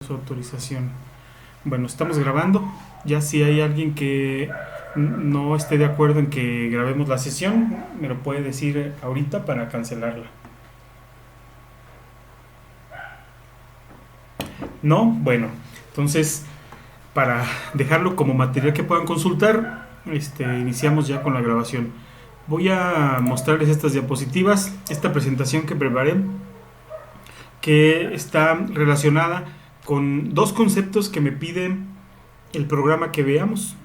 Su autorización. Bueno, estamos grabando. Ya si hay alguien que no esté de acuerdo en que grabemos la sesión, me lo puede decir ahorita para cancelarla. ¿No? Bueno, entonces para dejarlo como material que puedan consultar, iniciamos ya con la grabación. Voy a mostrarles estas diapositivas, esta presentación que preparé, que está relacionada con dos conceptos que me pide el programa que veamos.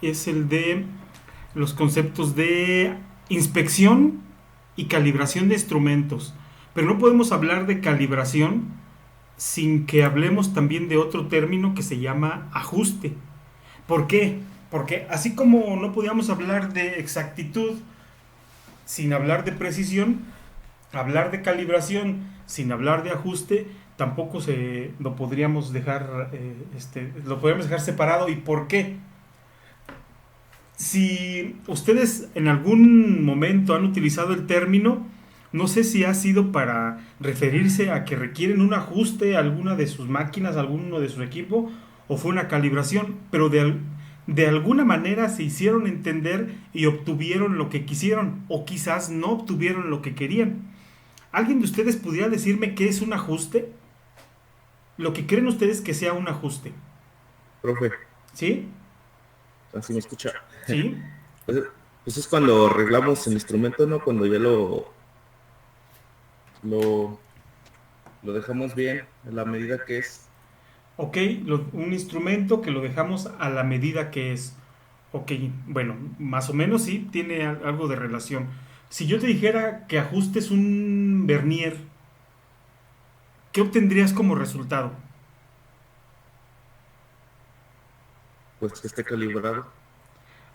Es el de los conceptos de inspección y calibración de instrumentos. Pero no podemos hablar de calibración sin que hablemos también de otro término que se llama ajuste. ¿Por qué? Porque así como no podíamos hablar de exactitud sin hablar de precisión, hablar de calibración sin hablar de ajuste tampoco lo podríamos dejar lo podríamos dejar separado. ¿Y por qué? Si ustedes en algún momento han utilizado el término, no sé si ha sido para referirse a que requieren un ajuste a alguna de sus máquinas, a alguno de su equipo, o fue una calibración, pero de alguna manera se hicieron entender y obtuvieron lo que quisieron, o quizás no obtuvieron lo que querían. ¿Alguien de ustedes pudiera decirme qué es un ajuste? Lo que creen ustedes que sea un ajuste. Profe, ¿Sí? así me escucha. ¿Sí? Pues, pues es cuando arreglamos el instrumento, ¿no? Cuando ya lo, lo dejamos bien a la medida que es. Ok, un instrumento que lo dejamos a la medida que es. Ok, bueno, más o menos sí, tiene algo de relación. Si yo te dijera que ajustes un vernier, ¿qué obtendrías como resultado? Pues que esté calibrado.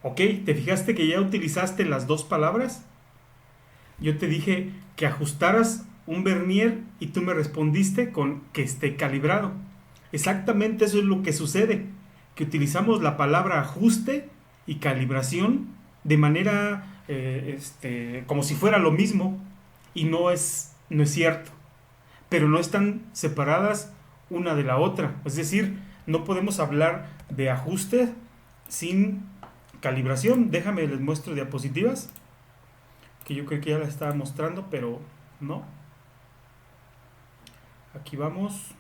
Ok, ¿te fijaste que ya utilizaste las dos palabras? Yo te dije que ajustaras un vernier y tú me respondiste con que esté calibrado. Exactamente eso es lo que sucede, que utilizamos la palabra ajuste y calibración de manera como si fuera lo mismo y no es cierto, pero no están separadas una de la otra. Es decir, no podemos hablar de ajuste sin calibración. Déjame les muestro diapositivas que yo creo que ya la estaba mostrando, pero no. Aquí vamos.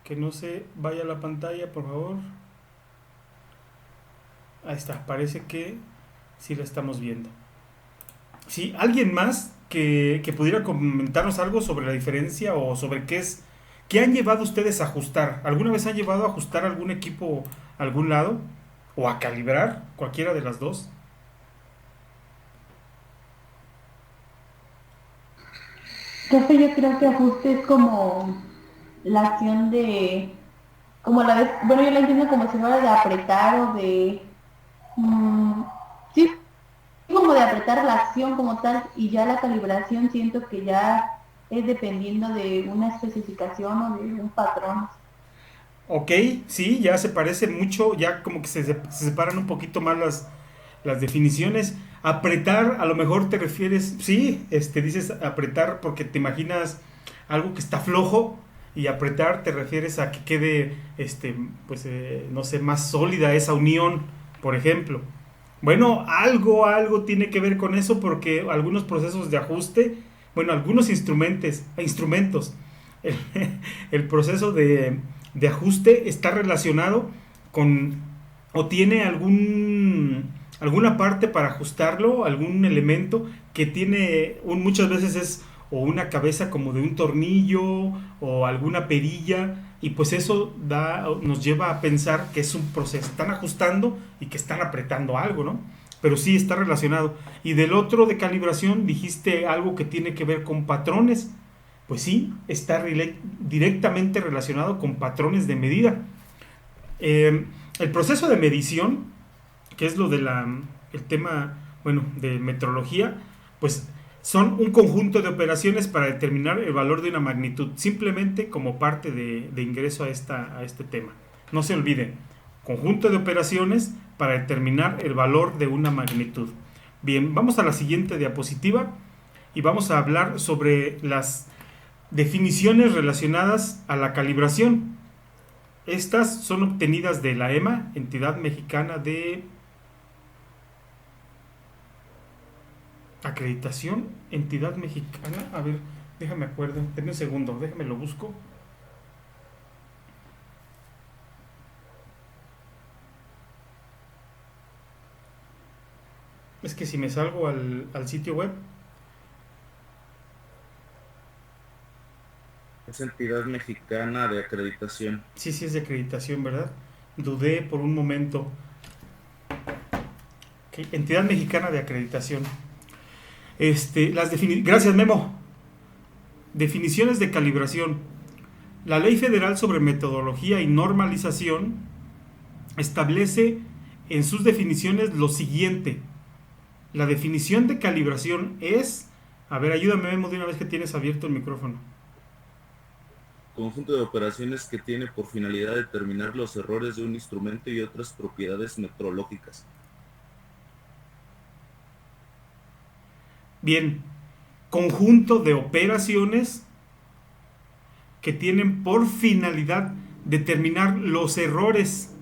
Que no se vaya la pantalla, por favor. Ahí está, parece que sí la estamos viendo. Sí, alguien más que pudiera comentarnos algo sobre la diferencia o sobre qué han llevado ustedes a ajustar. ¿Alguna vez han llevado a ajustar algún equipo a algún lado? ¿O a calibrar? Cualquiera de las dos. Profe, yo creo que ajuste es como la acción como la vez, bueno, yo la entiendo como si fuera de apretar o mm, sí, como de apretar la acción como tal, y ya la calibración siento que ya es dependiendo de una especificación o de un patrón. Ok, sí, ya se parece mucho, ya como que se separan un poquito más las definiciones. Apretar, a lo mejor te refieres, sí, dices apretar porque te imaginas algo que está flojo y apretar te refieres a que quede, no sé, más sólida esa unión, por ejemplo. Bueno, algo tiene que ver con eso porque algunos procesos de ajuste, bueno, algunos instrumentos, el, el proceso de ajuste está relacionado con o tiene alguna parte para ajustarlo, algún elemento que tiene muchas veces es o una cabeza como de un tornillo o alguna perilla y pues eso nos lleva a pensar que es un proceso, están ajustando y que están apretando algo, ¿no? Pero sí está relacionado. Y del otro de calibración dijiste algo que tiene que ver con patrones. Pues sí, está directamente relacionado con patrones de medida. El proceso de medición, que es lo de el tema, bueno, de metrología, pues son un conjunto de operaciones para determinar el valor de una magnitud, simplemente como parte de ingreso a este tema. No se olviden, conjunto de operaciones para determinar el valor de una magnitud. Bien, vamos a la siguiente diapositiva y vamos a hablar sobre Definiciones relacionadas a la calibración. Estas son obtenidas de la EMA, Entidad Mexicana de Acreditación. Entidad Mexicana, a ver, déjame acuerdo, denme un segundo, déjame lo busco. Es que si me salgo al sitio web, Es entidad mexicana de acreditación. sí, sí es de acreditación, ¿verdad? Dudé por un momento. Ok, Entidad Mexicana de Acreditación. Gracias, Memo. Definiciones de calibración. La Ley Federal sobre Metodología y Normalización establece en sus definiciones lo siguiente. La definición de calibración es... A ver, ayúdame, Memo, de una vez que tienes abierto el micrófono. Conjunto de operaciones que tiene por finalidad determinar los errores de un instrumento y otras propiedades metrológicas. Bien, conjunto de operaciones que tienen por finalidad determinar los errores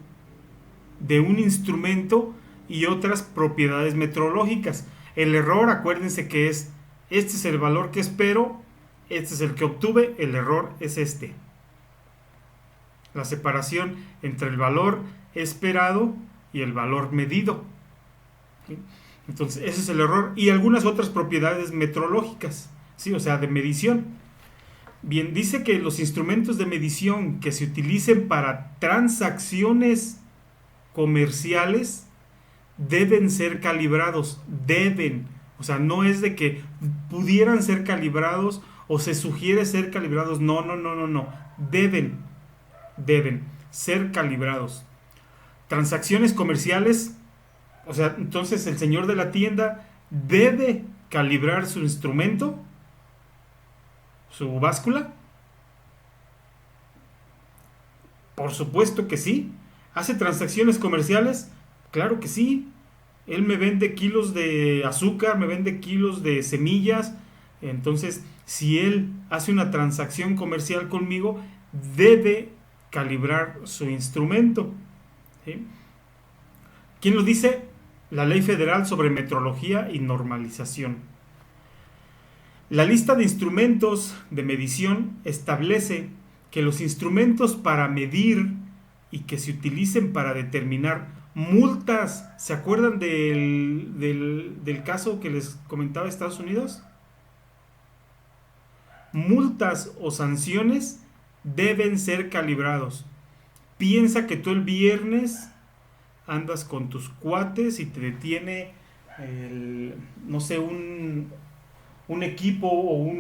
de un instrumento y otras propiedades metrológicas. El error, acuérdense que es, este es el valor que espero, este es el que obtuve, el error es este. La separación entre el valor esperado y el valor medido. ¿Sí? Entonces, ese es el error. Y algunas otras propiedades metrológicas, ¿sí? O sea, de medición. Bien, dice que los instrumentos de medición que se utilicen para transacciones comerciales deben ser calibrados. Deben. O sea, no es de que pudieran ser calibrados o se sugiere ser calibrados. No, no, no, no, no. Deben ser calibrados. Transacciones comerciales. O sea, entonces el señor de la tienda debe calibrar su instrumento, su báscula. Por supuesto que sí. ¿Hace transacciones comerciales? Claro que sí. Él me vende kilos de azúcar, me vende kilos de semillas. Entonces, si él hace una transacción comercial conmigo, debe calibrar su instrumento. ¿Sí? ¿Quién lo dice? La Ley Federal sobre Metrología y Normalización. La lista de instrumentos de medición establece que los instrumentos para medir y que se utilicen para determinar multas, ¿se acuerdan del caso que les comentaba de Estados Unidos? Multas o sanciones deben ser calibrados. Piensa que tú el viernes andas con tus cuates y te detiene no sé, un equipo o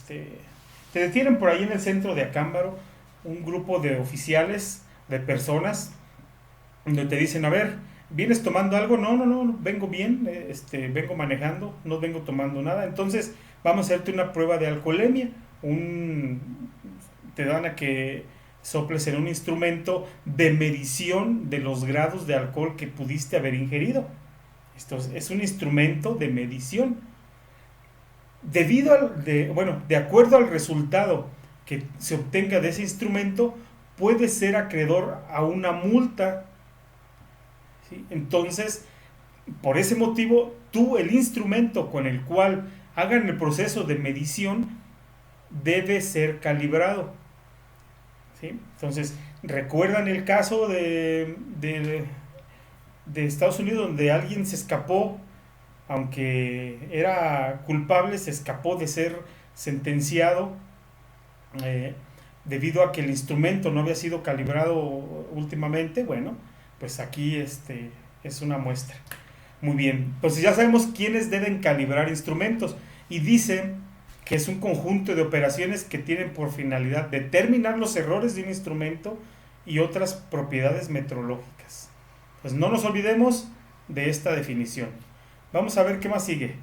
te detienen por ahí en el centro de Acámbaro un grupo de oficiales, de personas, donde te dicen, a ver, ¿vienes tomando algo? No, no, no, vengo bien, vengo manejando, no vengo tomando nada. Entonces vamos a hacerte una prueba de alcoholemia. Te dan a que soples en un instrumento de medición de los grados de alcohol que pudiste haber ingerido. Esto es un instrumento de medición. De acuerdo al resultado que se obtenga de ese instrumento, puede ser acreedor a una multa. ¿Sí? Entonces, por ese motivo, el instrumento con el cual hagan el proceso de medición debe ser calibrado. ¿Sí? Entonces, ¿recuerdan el caso de Estados Unidos donde alguien se escapó, aunque era culpable, se escapó de ser sentenciado debido a que el instrumento no había sido calibrado últimamente? Bueno, pues aquí es una muestra. Muy bien, pues ya sabemos quiénes deben calibrar instrumentos, y dice que es un conjunto de operaciones que tienen por finalidad determinar los errores de un instrumento y otras propiedades metrológicas. Pues no nos olvidemos de esta definición. Vamos a ver qué más sigue.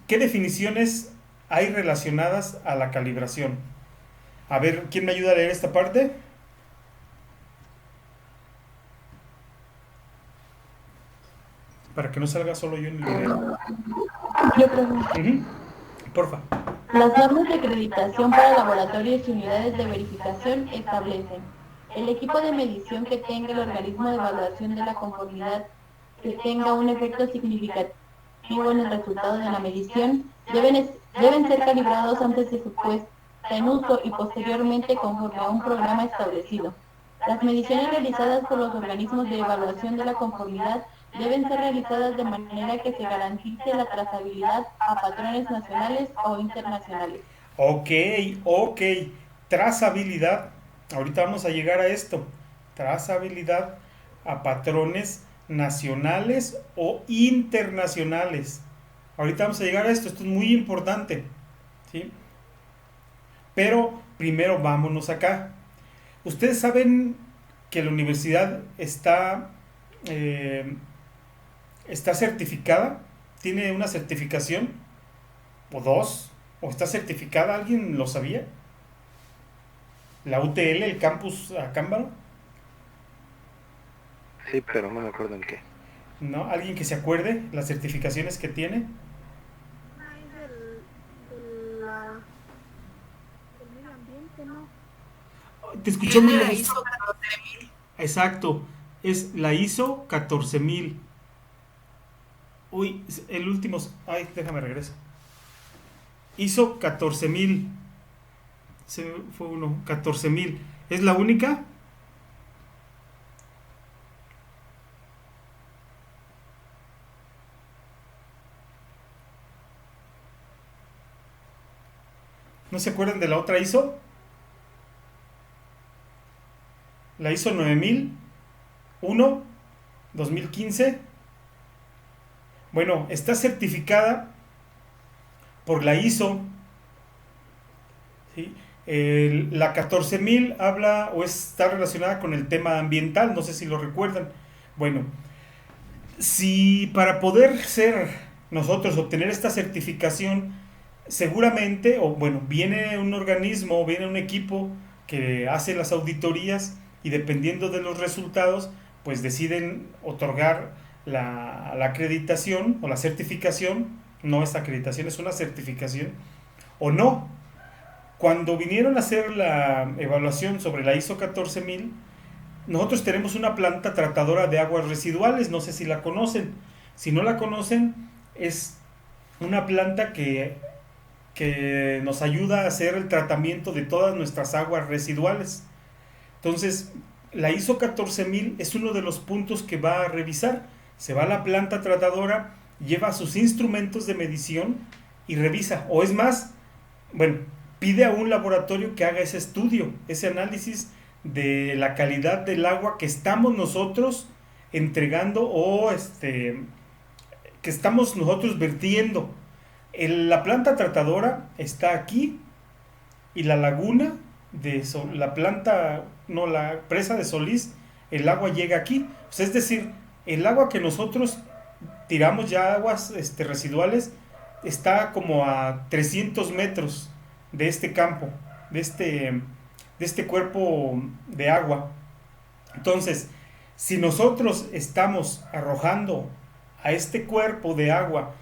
¿Qué definiciones hay relacionadas a la calibración? A ver, ¿quién me ayuda a leer esta parte? Para que no salga solo yo en el video. Yo pregunto. Porfa. Las normas de acreditación para laboratorios y unidades de verificación establecen: el equipo de medición que tenga el organismo de evaluación de la conformidad que tenga un efecto significativo en el resultado de la medición deben ser calibrados antes de su puesta en uso y posteriormente conforme a un programa establecido. Las mediciones realizadas por los organismos de evaluación de la conformidad deben ser realizadas de manera que se garantice la trazabilidad a patrones nacionales o internacionales. Ok, ok. Trazabilidad. Ahorita vamos a llegar a esto. Trazabilidad a patrones nacionales o internacionales. Ahorita vamos a llegar a esto. Esto es muy importante. ¿Sí? Pero primero vámonos acá. Ustedes saben que la universidad está certificada. Tiene una certificación o dos. ¿O está certificada? ¿Alguien lo sabía? La UTL, el campus Acámbaro. Sí, pero no me acuerdo en qué. ¿No? ¿Alguien que se acuerde las certificaciones que tiene? Ay, del medio ambiente, ¿no? Te escuché muy Tiene la lejos. ISO 14000. Exacto. Es la ISO 14000. Uy, el último. Ay, déjame regreso. ISO 14000. Se fue uno. 14000. ¿Es la única? ¿No se acuerdan de la otra ISO? La ISO 9001 2015. Bueno, está certificada por la ISO. ¿Sí? La 14000 habla o está relacionada con el tema ambiental, no sé si lo recuerdan. Bueno, si para poder ser nosotros obtener esta certificación, seguramente, o bueno, viene un organismo, viene un equipo que hace las auditorías y dependiendo de los resultados, pues deciden otorgar la acreditación o la certificación. No es acreditación, es una certificación o no. Cuando vinieron a hacer la evaluación sobre la ISO 14000, nosotros tenemos una planta tratadora de aguas residuales, no sé si la conocen. Si no la conocen, es una planta que nos ayuda a hacer el tratamiento de todas nuestras aguas residuales. Entonces, la ISO 14000 es uno de los puntos que va a revisar. Se va a la planta tratadora, lleva sus instrumentos de medición y revisa. O es más, bueno, pide a un laboratorio que haga ese estudio, ese análisis de la calidad del agua que estamos nosotros entregando o que estamos nosotros vertiendo. La planta tratadora está aquí y la laguna la planta, no, la presa de Solís, el agua llega aquí. Pues es decir, el agua que nosotros tiramos ya, aguas residuales, está como a 300 metros de este campo, de este cuerpo de agua. Entonces, si nosotros estamos arrojando a este cuerpo de agua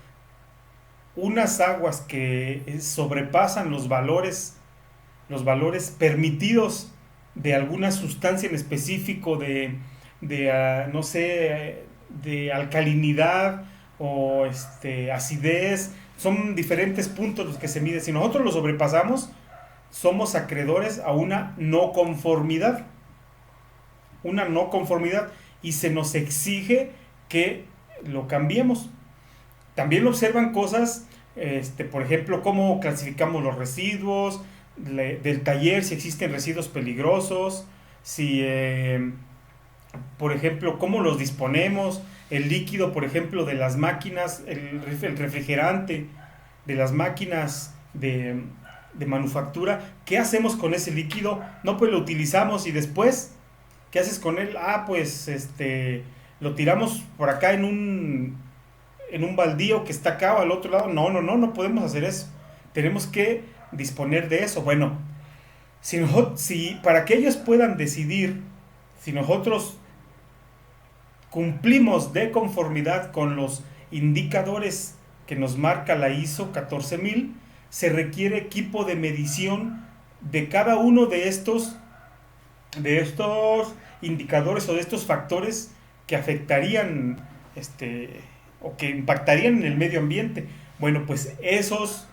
unas aguas que sobrepasan los valores permitidos de alguna sustancia en específico, no sé, de alcalinidad o acidez, son diferentes puntos los que se miden. Si nosotros los sobrepasamos, somos acreedores a una no conformidad. Una no conformidad y se nos exige que lo cambiemos. También observan cosas, por ejemplo, cómo clasificamos los residuos, del taller, si existen residuos peligrosos, si, por ejemplo, cómo los disponemos, el líquido, por ejemplo, de las máquinas, el refrigerante de las máquinas de manufactura, ¿qué hacemos con ese líquido? No, pues lo utilizamos y después, ¿qué haces con él? Pues lo tiramos por acá en un baldío que está acá o al otro lado. No podemos hacer eso. Tenemos que disponer de eso. Bueno, si para que ellos puedan decidir si nosotros cumplimos de conformidad con los indicadores que nos marca la ISO 14000, se requiere equipo de medición de cada uno de estos indicadores o de estos factores que afectarían o que impactarían en el medio ambiente. Bueno, pues esos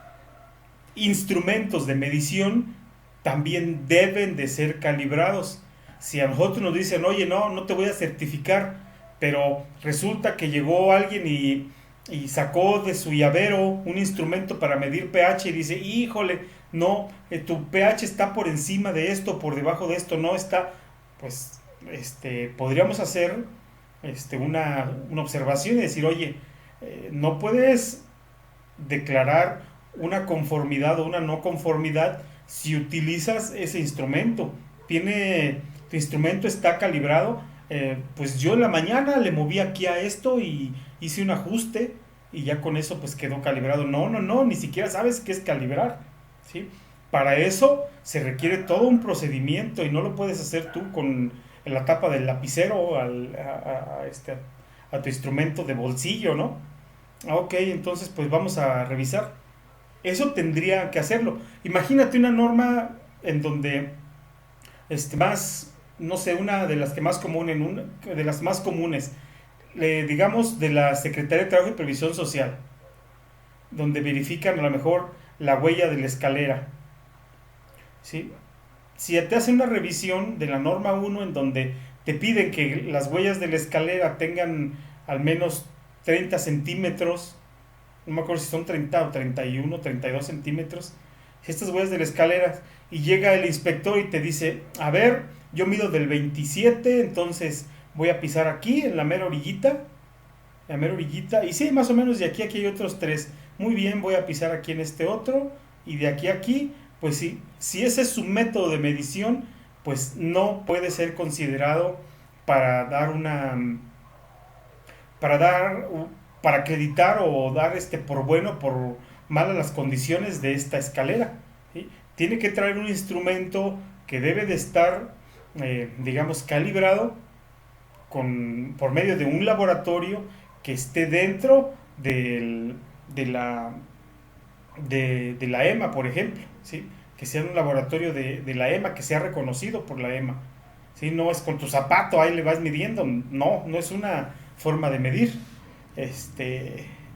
instrumentos de medición también deben de ser calibrados. Si a nosotros nos dicen, oye, no te voy a certificar, pero resulta que llegó alguien y sacó de su llavero un instrumento para medir pH y dice, híjole, no, tu pH está por encima de esto, por debajo de esto, no está, pues podríamos hacer una observación y decir, oye, no puedes declarar una conformidad o una no conformidad si utilizas ese instrumento. Tu instrumento está calibrado, pues yo en la mañana le moví aquí a esto y hice un ajuste y ya con eso pues quedó calibrado. No, ni siquiera sabes qué es calibrar, ¿sí? Para eso se requiere todo un procedimiento y no lo puedes hacer tú con la tapa del lapicero a tu instrumento de bolsillo, ¿no? Ok, entonces pues vamos a revisar. Eso tendría que hacerlo. Imagínate una norma en donde no sé, una de las que más de las más comunes, digamos de la Secretaría de Trabajo y Previsión Social, donde verifican a lo mejor la huella de la escalera, ¿sí? Si te hacen una revisión de la norma 1 en donde te piden que las huellas de la escalera tengan al menos 30 centímetros, no me acuerdo si son 30 o 31, 32 centímetros, estas huellas de la escalera, y llega el inspector y te dice, a ver, yo mido del 27, entonces voy a pisar aquí, en la mera orillita, y sí, más o menos de aquí a aquí hay otros 3, muy bien, voy a pisar aquí en este otro, y de aquí a aquí, pues sí, si ese es su método de medición, pues no puede ser considerado para acreditar o dar por bueno o por malas las condiciones de esta escalera, ¿sí? Tiene que traer un instrumento que debe de estar, digamos, calibrado por medio de un laboratorio que esté dentro de la EMA, por ejemplo, ¿sí? Que sea un laboratorio de la EMA, que sea reconocido por la EMA, ¿sí? No es con tu zapato, ahí le vas midiendo, no es una forma de medir.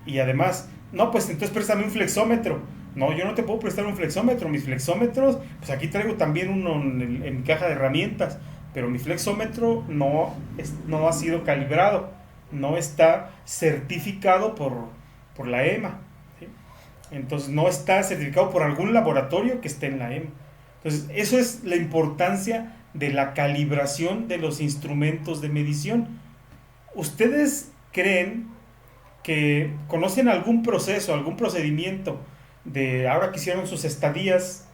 Y además, no, pues entonces préstame un flexómetro. No, yo no te puedo prestar un flexómetro. Mis flexómetros, pues aquí traigo también uno en mi caja de herramientas, pero mi flexómetro no ha sido calibrado, no está certificado por la EMA, ¿sí? Entonces no está certificado por algún laboratorio que esté en la EMA. Entonces eso es la importancia de la calibración de los instrumentos de medición. ¿Ustedes creen que conocen algún proceso, algún procedimiento ahora que hicieron sus estadías,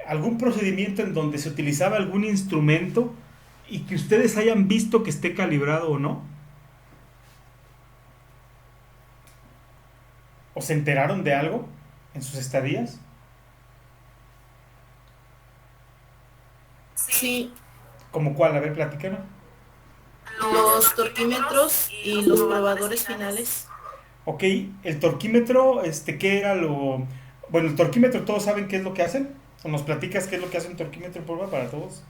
algún procedimiento en donde se utilizaba algún instrumento y que ustedes hayan visto que esté calibrado o no? ¿O se enteraron de algo en sus estadías? Sí, ¿Cómo cuál? A ver, platícanos. los torquímetros y los probadores finales. Ok, el torquímetro, ¿qué era lo...? Bueno, el torquímetro, ¿todos saben qué es lo que hacen? ¿O nos platicas qué es lo que hace un torquímetro, por favor, para todos?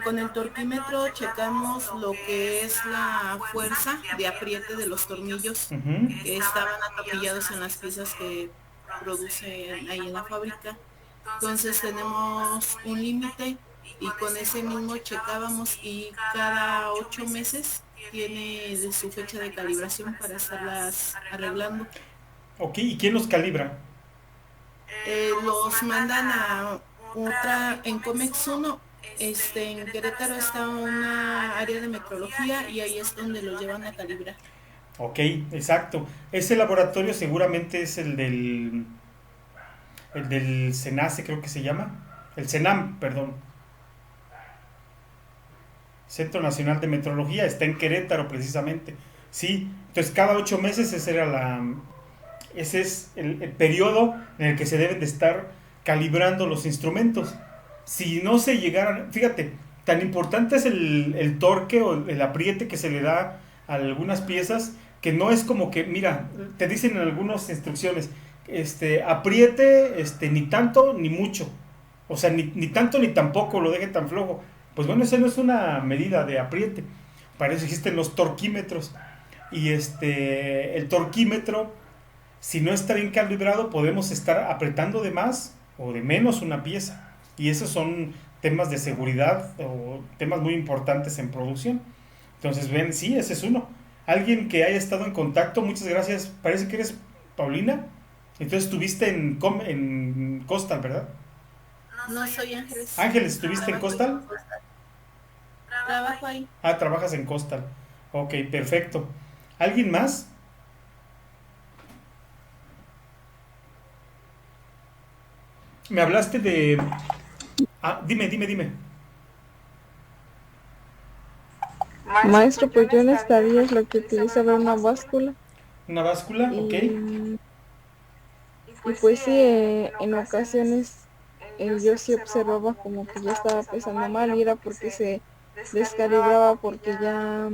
Con el torquímetro checamos lo que es la fuerza de apriete de los tornillos Uh-huh. que estaban atornillados en las piezas que producen ahí en la fábrica. Entonces tenemos un límite y con ese mismo checábamos y cada 8 meses tiene de su fecha de calibración para estarlas arreglando. Ok, ¿y quién los calibra? Los mandan a en Comex 1, en Querétaro está una área de metrología y ahí es donde los llevan a calibrar. Ok, exacto. Ese laboratorio seguramente es el del CENACE, creo que se llama. El CENAM, perdón. Centro Nacional de Metrología, está en Querétaro precisamente. Sí, entonces cada 8 meses ese es el periodo en el que se deben de estar calibrando los instrumentos. Si no se llegaran, fíjate, tan importante es el torque o el apriete que se le da a algunas piezas, que no es como que, mira, te dicen en algunas instrucciones, apriete, ni tanto ni mucho, o sea, ni tanto ni tampoco lo deje tan flojo. Pues bueno, esa no es una medida de apriete, para eso existen los torquímetros, y el torquímetro, si no está bien calibrado, podemos estar apretando de más o de menos una pieza, y esos son temas de seguridad o temas muy importantes en producción. Entonces, ven, sí, ese es uno. Alguien que haya estado en contacto, muchas gracias. Parece que eres Paulina. Entonces estuviste en Costal, ¿verdad? No soy Ángeles. Ángeles, ¿estuviste en Costal? Trabajo ahí. Ah, trabajas en Costal. Ok, perfecto. ¿Alguien más? Me hablaste de... Ah, dime. Maestro, pues yo en estadías lo que utilizaba era una báscula. ¿Una báscula? Ok. Y pues sí, en ocasiones yo sí observaba como que ya estaba pesando mal y era porque se descalibraba porque ya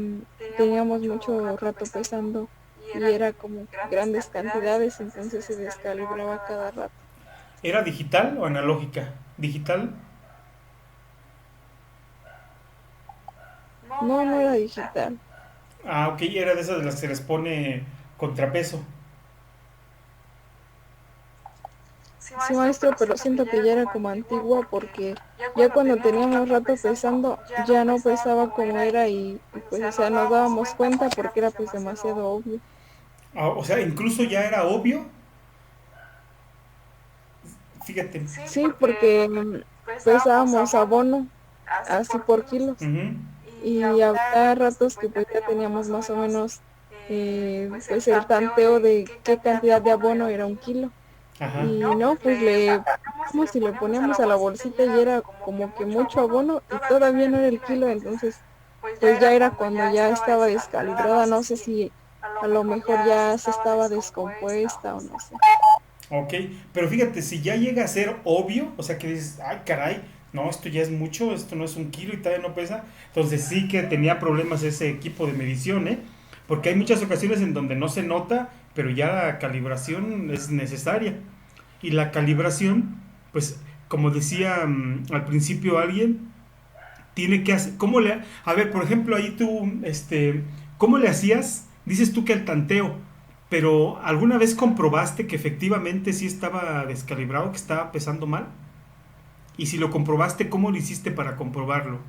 teníamos mucho rato pesando y era como grandes cantidades, entonces se descalibraba cada rato. ¿Era digital o analógica? ¿Digital? No, no era digital. Ah, ok, era de esas de las que se les pone contrapeso. Sí, maestro, pero siento que ya era como antigua porque ya cuando teníamos rato pesando ya no pesaba como era y pues o sea nos dábamos cuenta porque era pues demasiado obvio. Ah, o sea, incluso ya era obvio. Fíjate. Sí, porque pesábamos abono así por kilos Ujú. y había ratos que pues ya teníamos más o menos pues el tanteo de qué cantidad de abono era un kilo. Ajá. Y no, pues le poníamos y le poníamos a la bolsita y era como que mucho abono y todavía no era el kilo, entonces pues ya era cuando ya estaba descalibrada, no sé si a lo mejor ya se estaba descompuesta o no sé. Ok, pero fíjate, si ya llega a ser obvio, o sea que dices, ay caray, no, esto ya es mucho, esto no es un kilo y todavía no pesa, entonces sí que tenía problemas ese equipo de medición, ¿eh? Porque hay muchas ocasiones en donde no se nota, pero ya la calibración es necesaria. Y la calibración, pues, como decía al principio alguien, tiene que hacer, a ver, por ejemplo, ahí tú, ¿cómo le hacías? Dices tú que el tanteo, pero ¿alguna vez comprobaste que efectivamente sí estaba descalibrado, que estaba pesando mal? Y si lo comprobaste, ¿cómo lo hiciste para comprobarlo?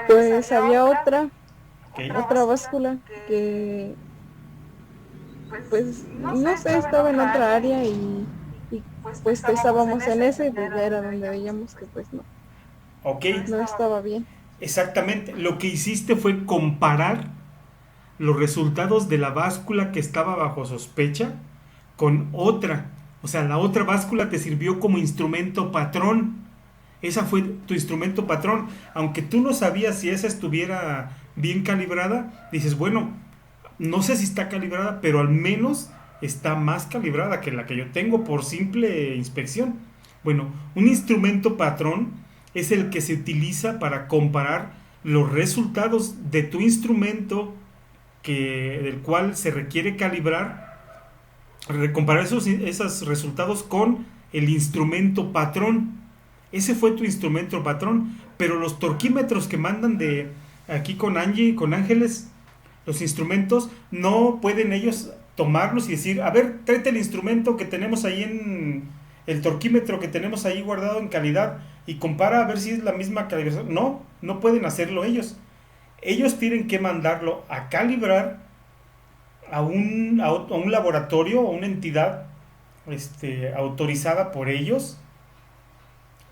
Pues había Ok. otra báscula que pues no sé, estaba en otra área y pues pesábamos en ese y pues ya era donde veíamos que pues Ok, no estaba bien. exactamente. Lo que hiciste fue comparar los resultados de la báscula que estaba bajo sospecha con otra. O sea, la otra báscula te sirvió como instrumento patrón. Esa fue tu instrumento patrón. Aunque tú no sabías si esa estuviera bien calibrada, dices, bueno, no sé si está calibrada, pero al menos está más calibrada que la que yo tengo por simple inspección. Bueno, un instrumento patrón es el que se utiliza para comparar los resultados de tu instrumento del cual se requiere calibrar, comparar esos resultados con el instrumento patrón. Ese fue tu instrumento patrón, pero los torquímetros que mandan de aquí con Angie, con Ángeles, los instrumentos, no pueden ellos tomarlos y decir, a ver, tráete el instrumento que tenemos ahí el torquímetro que tenemos ahí guardado en calidad y compara a ver si es la misma calibración. No, no pueden hacerlo ellos. Ellos tienen que mandarlo a calibrar a un laboratorio o una entidad autorizada por ellos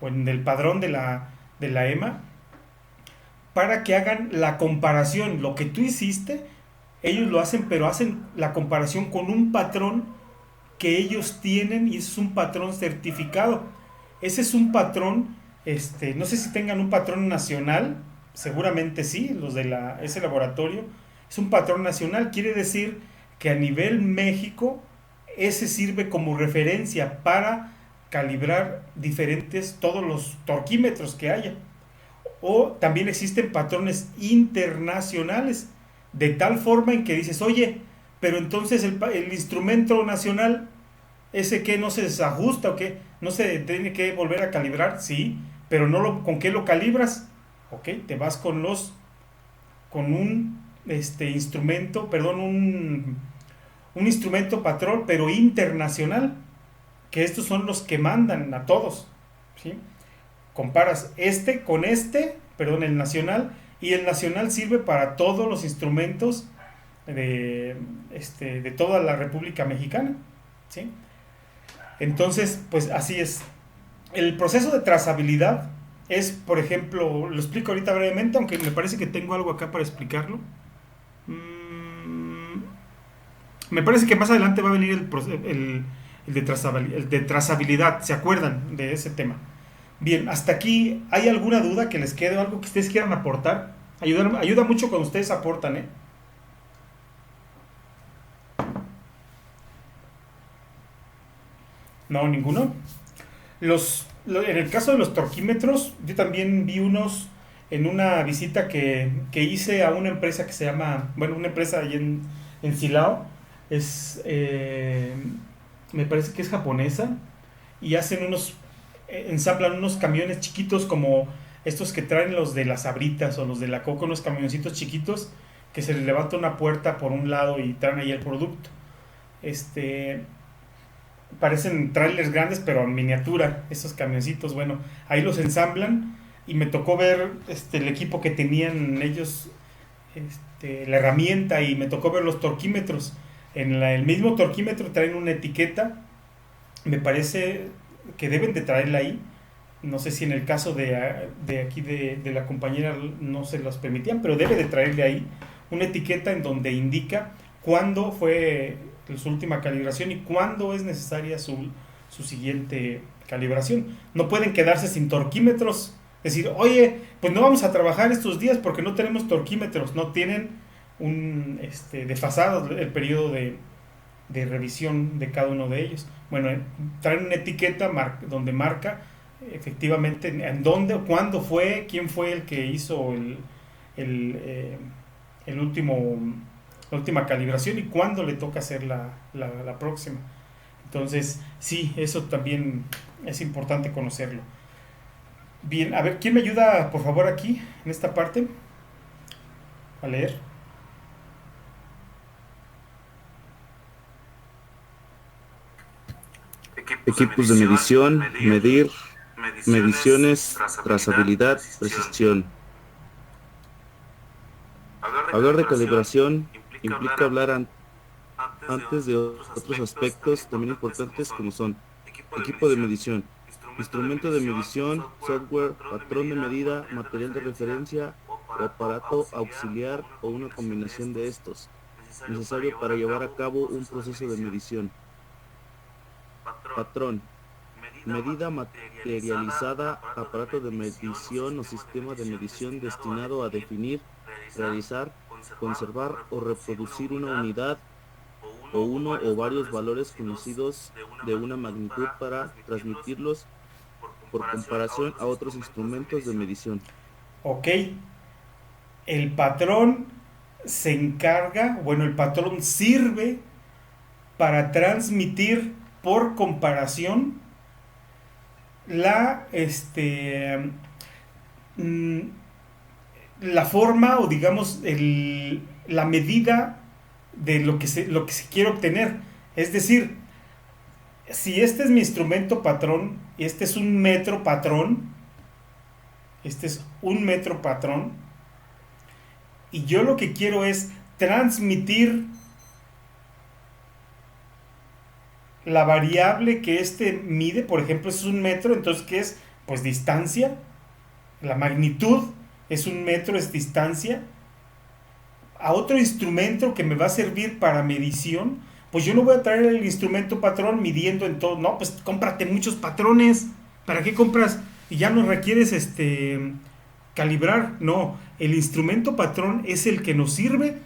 o en el padrón de la EMA para que hagan la comparación. Lo que tú hiciste, ellos lo hacen, pero hacen la comparación con un patrón que ellos tienen y ese es un patrón certificado. Ese es un patrón, no sé si tengan un patrón nacional, seguramente sí, los de ese laboratorio. Es un patrón nacional, quiere decir que a nivel México ese sirve como referencia para calibrar todos los torquímetros que haya. O también existen patrones internacionales, de tal forma en que dices, oye, pero entonces el instrumento nacional, ese que no se desajusta o que no se tiene que volver a calibrar, sí, pero ¿con qué lo calibras? Ok, te vas con un instrumento, perdón, un instrumento patrón, pero internacional, que estos son los que mandan a todos, ¿sí? Comparas con perdón, el nacional, y el nacional sirve para todos los instrumentos de toda la República Mexicana, ¿sí? Entonces, pues así es. El proceso de trazabilidad es, por ejemplo, lo explico ahorita brevemente, aunque me parece que tengo algo acá para explicarlo. Me parece que más adelante va a venir el de trazabilidad. ¿Se acuerdan de ese tema? Bien, hasta aquí, ¿hay alguna duda que les quede o algo que ustedes quieran aportar? Ayuda mucho cuando ustedes aportan, ¿eh? No, ninguno. En el caso de los torquímetros, yo también vi unos en una visita que hice a una empresa que se llama, bueno, una empresa ahí en Silao, me parece que es japonesa, y ensamblan unos camiones chiquitos como estos que traen los de las Sabritas o los de la Coco, unos camioncitos chiquitos que se les levanta una puerta por un lado y traen ahí el producto. Parecen trailers grandes, pero en miniatura, esos camioncitos. Bueno, ahí los ensamblan y me tocó ver el equipo que tenían ellos, la herramienta, y me tocó ver los torquímetros. En el mismo torquímetro traen una etiqueta, me parece que deben de traerla ahí. No sé si en el caso de aquí de la compañera no se los permitían, pero debe de traerle ahí una etiqueta en donde indica cuándo fue su última calibración y cuándo es necesaria su siguiente calibración. No pueden quedarse sin torquímetros, decir, oye, pues no vamos a trabajar estos días porque no tenemos torquímetros. No tienen desfasado el periodo de revisión de cada uno de ellos. Bueno, traen una etiqueta donde marca efectivamente en dónde o cuándo fue, quién fue el que hizo la última calibración y cuándo le toca hacer la próxima. Entonces, sí, eso también es importante conocerlo. Bien, a ver, ¿quién me ayuda, por favor, aquí, en esta parte? A leer. Equipos de medición, medir, mediciones, trazabilidad, precisión. Hablar de calibración implica hablar antes de otros aspectos también importantes como son equipo de medición, instrumento de medición, software, patrón de medida, material de referencia o aparato auxiliar o una combinación de estos, necesario para llevar a cabo un proceso de medición. Patrón: medida materializada, aparato de medición o sistema de medición destinado a definir, realizar, conservar o reproducir una unidad o uno o varios valores conocidos de una magnitud para transmitirlos por comparación a otros instrumentos de medición. Ok, el patrón se encarga, bueno, el patrón sirve para transmitir por comparación la forma o digamos la medida de lo que se quiere obtener. Es decir, si este es mi instrumento patrón y este es un metro patrón, y yo lo que quiero es transmitir la variable que mide, por ejemplo, es un metro, entonces ¿qué es? Pues distancia. La magnitud es un metro, es distancia. A otro instrumento que me va a servir para medición, pues yo no voy a traer el instrumento patrón midiendo en todo. No, pues cómprate muchos patrones. ¿Para qué compras? Y ya no requieres calibrar. No, el instrumento patrón es el que nos sirve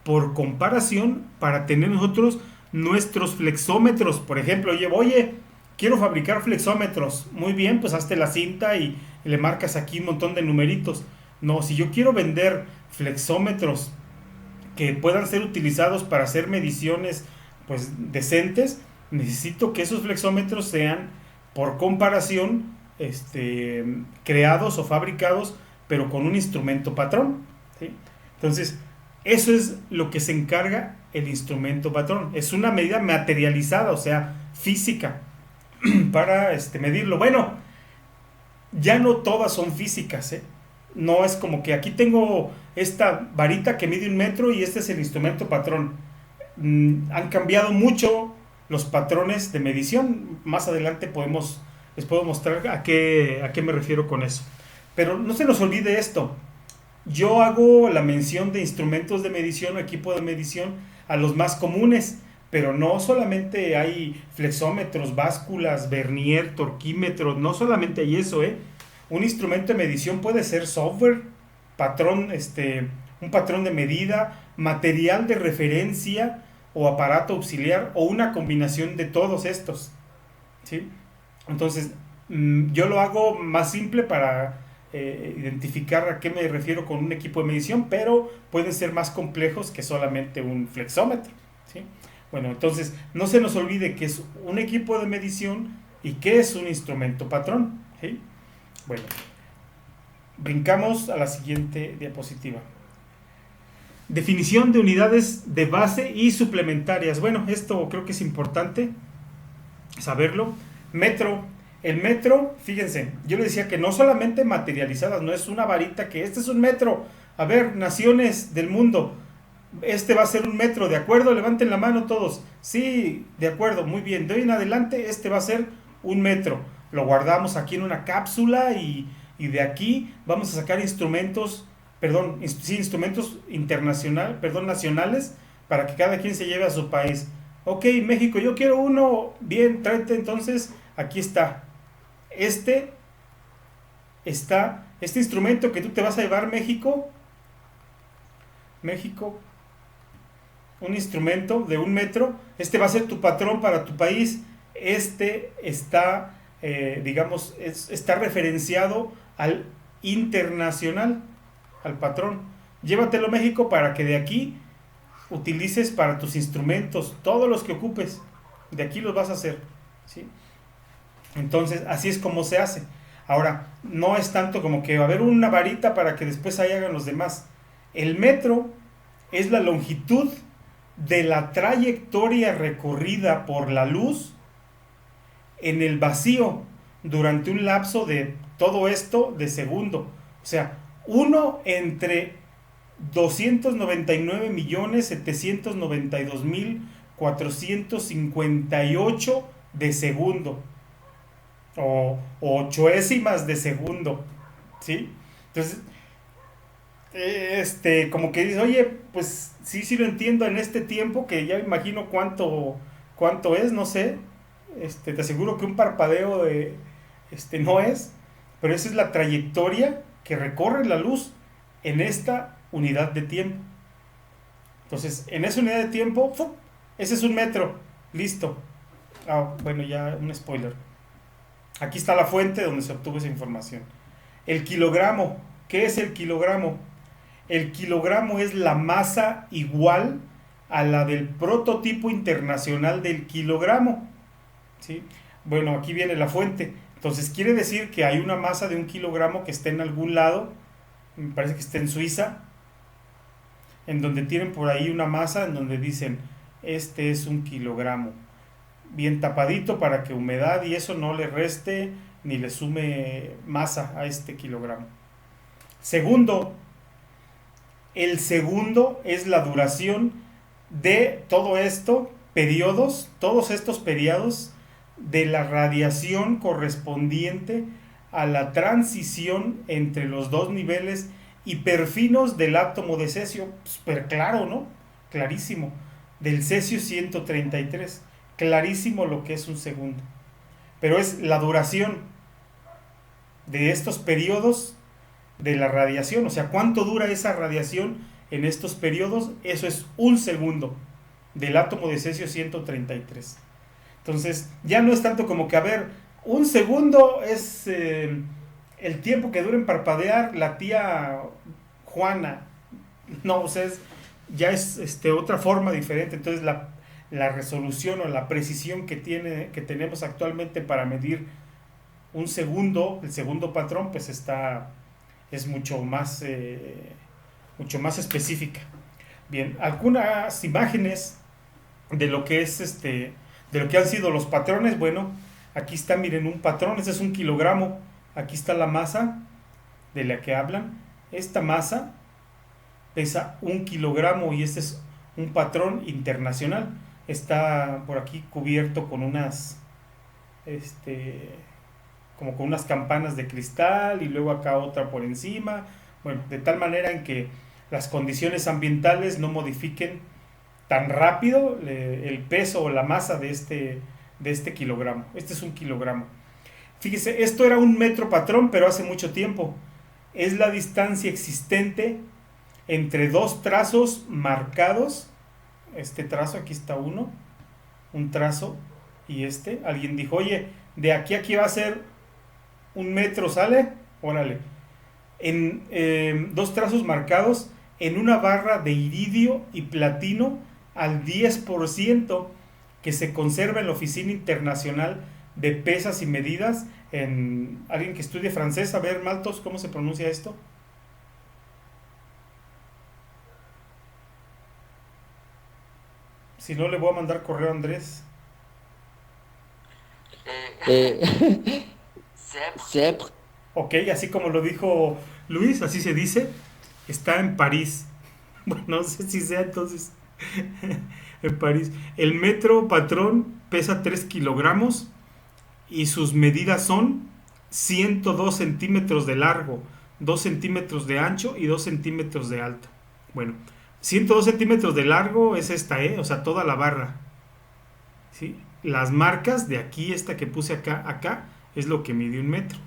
por comparación para tener nosotros nuestros flexómetros. Por ejemplo, oye, quiero fabricar flexómetros. Muy bien, pues hazte la cinta y le marcas aquí un montón de numeritos. No, si yo quiero vender flexómetros que puedan ser utilizados para hacer mediciones pues decentes, necesito que esos flexómetros sean por comparación creados o fabricados pero con un instrumento patrón, ¿sí? Entonces eso es lo que se encarga el instrumento patrón, es una medida materializada, o sea, física para medirlo. Bueno, ya no todas son físicas, ¿eh? No es como que aquí tengo esta varita que mide 1 metro y este es el instrumento patrón. Han cambiado mucho los patrones de medición. Más adelante les puedo mostrar a qué me refiero con eso. Pero no se nos olvide esto. Yo hago la mención de instrumentos de medición o equipo de medición a los más comunes, pero no solamente hay flexómetros, básculas, vernier, torquímetros, no solamente hay eso, ¿eh? Un instrumento de medición puede ser software, patrón, un patrón de medida, material de referencia o aparato auxiliar o una combinación de todos estos, ¿sí? Entonces, yo lo hago más simple para identificar a qué me refiero con un equipo de medición, pero pueden ser más complejos que solamente un flexómetro, ¿sí? Bueno, entonces, no se nos olvide que es un equipo de medición y que es un instrumento patrón, ¿sí? Bueno, brincamos a la siguiente diapositiva. Definición de unidades de base y suplementarias. Bueno, esto creo que es importante saberlo. Metro. El metro, fíjense, yo les decía que no solamente materializadas, no es una varita que este es un metro. A ver, naciones del mundo, este va a ser 1 metro, ¿de acuerdo? Levanten la mano todos. Sí, de acuerdo, muy bien. De hoy en adelante este va a ser 1 metro. Lo guardamos aquí en una cápsula y de aquí vamos a sacar instrumentos nacionales para que cada quien se lleve a su país. Ok, México, yo quiero uno. Bien, tráete entonces, aquí está. Este instrumento que tú te vas a llevar, México, un instrumento de 1 metro, este va a ser tu patrón para tu país. Este está, está referenciado al internacional, al patrón. Llévatelo, México, para que de aquí utilices para tus instrumentos, todos los que ocupes, de aquí los vas a hacer, ¿sí? Entonces, así es como se hace. Ahora, no es tanto como que va a haber una varita para que después ahí hagan los demás. El metro es la longitud de la trayectoria recorrida por la luz en el vacío durante un lapso de todo esto de segundo. O sea, 1 entre 299.792.458 de segundo. O 8ésimas de segundo, ¿sí? Entonces, como que dices, oye, pues sí lo entiendo en este tiempo, que ya me imagino cuánto es, no sé, te aseguro que un parpadeo no es, pero esa es la trayectoria que recorre la luz en esta unidad de tiempo. Entonces, en esa unidad de tiempo, ¡fum!, ese es 1 metro, listo. Bueno, ya un spoiler. Aquí está la fuente donde se obtuvo esa información. El kilogramo. ¿Qué es el kilogramo? El kilogramo es la masa igual a la del prototipo internacional del kilogramo, ¿sí? Bueno, aquí viene la fuente. Entonces quiere decir que hay una masa de 1 kilogramo que está en algún lado, me parece que está en Suiza, en donde tienen por ahí una masa en donde dicen, este es 1 kilogramo. Bien tapadito para que humedad y eso no le reste ni le sume masa a este kilogramo. Segundo, el segundo es la duración de todo esto, todos estos periodos de la radiación correspondiente a la transición entre los dos niveles hiperfinos del átomo de cesio. Súper claro, ¿no? Clarísimo. Del cesio 133. Clarísimo lo que es un segundo. Pero es la duración de estos periodos de la radiación. O sea, ¿cuánto dura esa radiación en estos periodos? Eso es 1 segundo del átomo de cesio 133. Entonces, ya no es tanto como que, a ver, un segundo es el tiempo que dura en parpadear la tía Juana. No, o sea, ya es otra forma diferente. Entonces, la resolución o la precisión que tenemos actualmente para medir un segundo, el segundo patrón, pues es mucho más específica. Bien, algunas imágenes de lo que es de lo que han sido los patrones. Bueno, aquí está, miren, un patrón. Este es 1 kilogramo. Aquí está la masa de la que hablan. Esta masa pesa 1 kilogramo y este es un patrón internacional. Está por aquí cubierto con unas como con unas campanas de cristal y luego acá otra por encima. Bueno, de tal manera en que las condiciones ambientales no modifiquen tan rápido el peso o la masa de este kilogramo. Este es 1 kilogramo. Fíjese, esto era 1 metro patrón, pero hace mucho tiempo. Es la distancia existente entre 2 trazos marcados. Este trazo, aquí está uno, un trazo, y alguien dijo, oye, de aquí a aquí va a ser 1 metro, ¿sale? Órale. En 2 trazos marcados en una barra de iridio y platino al 10% que se conserva en la Oficina Internacional de Pesas y Medidas. Alguien que estudie francés, a ver, Maltos, ¿cómo se pronuncia esto? Si no, le voy a mandar correo a Andrés. Sèvres. Ok, así como lo dijo Luis, así se dice. Está en París. Bueno, no sé si sea entonces en París. El metro patrón pesa 3 kilogramos y sus medidas son 102 centímetros de largo, 2 centímetros de ancho y 2 centímetros de alto. Bueno, 102 centímetros de largo es esta, o sea, toda la barra. ¿Sí? Las marcas de aquí, esta que puse acá, es lo que mide 1 metro.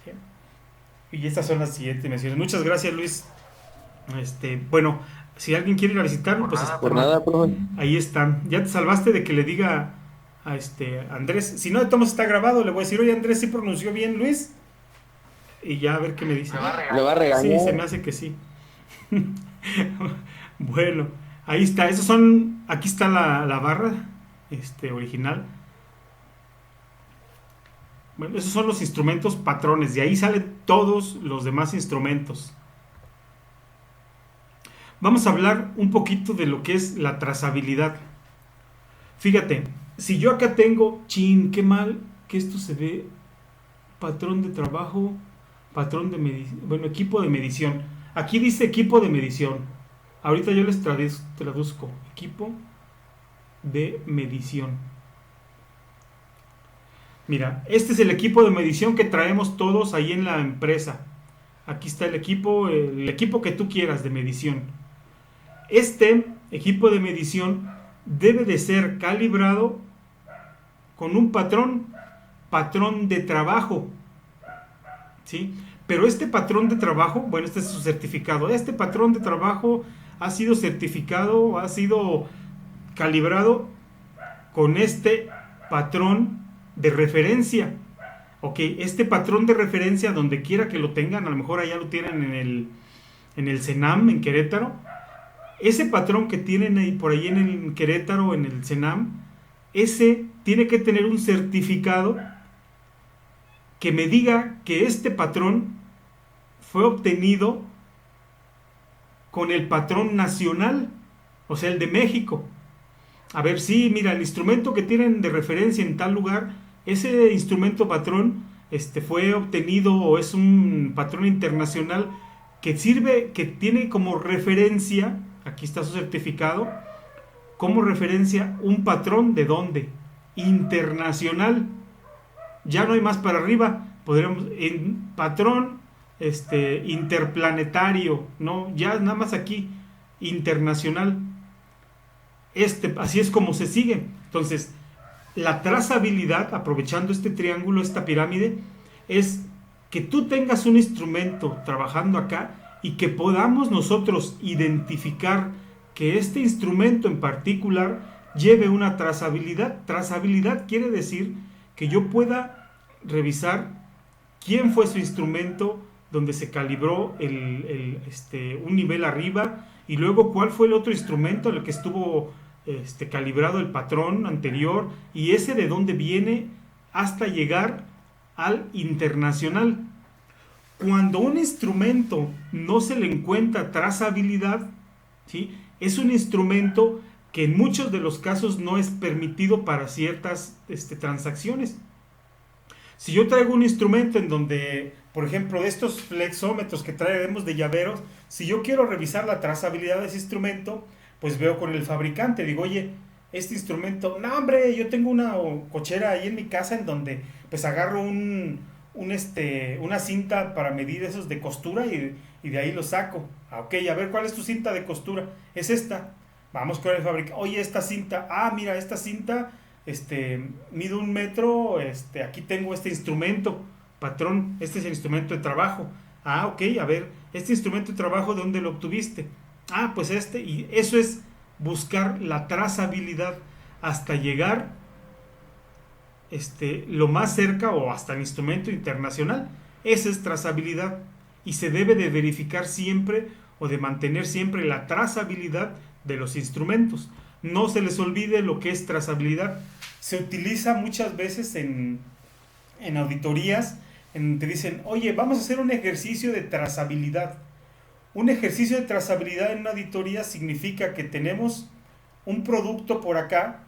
¿Sí? Y estas son las siguientes dimensiones. Muchas gracias, Luis. Bueno, si alguien quiere ir a visitarlo, pues Por nada, profe. ahí están. Ya te salvaste de que le diga a Andrés. Si no, de todos modos está grabado, le voy a decir, oye, Andrés, ¿sí pronunció bien, Luis? Y ya a ver qué me dice. Le va a regañar. Sí, se me hace que sí. Bueno, ahí está. Aquí está la barra original. Bueno, esos son los instrumentos patrones. De ahí salen todos los demás instrumentos. Vamos a hablar un poquito de lo que es la trazabilidad. Fíjate, si yo acá tengo, qué mal que esto se ve, patrón de trabajo, patrón de medición, bueno, equipo de medición. Aquí dice equipo de medición. Ahorita yo les traduzco, equipo de medición. Mira, este es el equipo de medición que traemos todos ahí en la empresa. Aquí está el equipo que tú quieras de medición. Este equipo de medición debe de ser calibrado con un patrón de trabajo, ¿sí? Pero este patrón de trabajo, bueno, este es su certificado. Este patrón de trabajo ha sido certificado, ha sido calibrado con este patrón de referencia. Ok, este patrón de referencia, donde quiera que lo tengan, a lo mejor allá lo tienen en el CENAM, en Querétaro. Ese patrón que tienen ahí, por ahí en el Querétaro, en el CENAM, ese tiene que tener un certificado que me diga que este patrón fue obtenido con el patrón nacional, o sea, el de México. A ver, sí, mira, el instrumento que tienen de referencia en tal lugar, ese instrumento patrón fue obtenido o es un patrón internacional que tiene como referencia, aquí está su certificado, como referencia un patrón ¿de dónde? Internacional. Ya no hay más para arriba, podríamos en patrón interplanetario, no, ya nada más aquí internacional. Así es como se sigue. Entonces, la trazabilidad, aprovechando este triángulo, esta pirámide, es que tú tengas un instrumento trabajando acá y que podamos nosotros identificar que este instrumento en particular lleve una trazabilidad. Trazabilidad quiere decir que yo pueda revisar quién fue su instrumento donde se calibró un nivel arriba, y luego cuál fue el otro instrumento en el que estuvo calibrado el patrón anterior, y ese de dónde viene hasta llegar al internacional. Cuando un instrumento no se le encuentra trazabilidad, ¿sí?, es un instrumento que en muchos de los casos no es permitido para ciertas transacciones. Si yo traigo un instrumento en donde, por ejemplo, de estos flexómetros que traemos de llaveros, si yo quiero revisar la trazabilidad de ese instrumento, pues veo con el fabricante, digo, oye, este instrumento, no hombre, yo tengo una cochera ahí en mi casa en donde pues agarro una cinta para medir esos de costura y de ahí lo saco. Ok, a ver, ¿cuál es tu cinta de costura? Es esta. Vamos con el fabricante. Oye, esta cinta, mira, esta cinta mide 1 metro, aquí tengo este instrumento, patrón, este es el instrumento de trabajo. Ok, a ver, este instrumento de trabajo, ¿de dónde lo obtuviste? Pues y eso es buscar la trazabilidad hasta llegar lo más cerca o hasta el instrumento internacional. Esa es trazabilidad, y se debe de verificar siempre o de mantener siempre la trazabilidad de los instrumentos. No se les olvide lo que es trazabilidad. Se utiliza muchas veces en auditorías, en donde te dicen, oye, vamos a hacer un ejercicio de trazabilidad. Un ejercicio de trazabilidad en una auditoría significa que tenemos un producto por acá,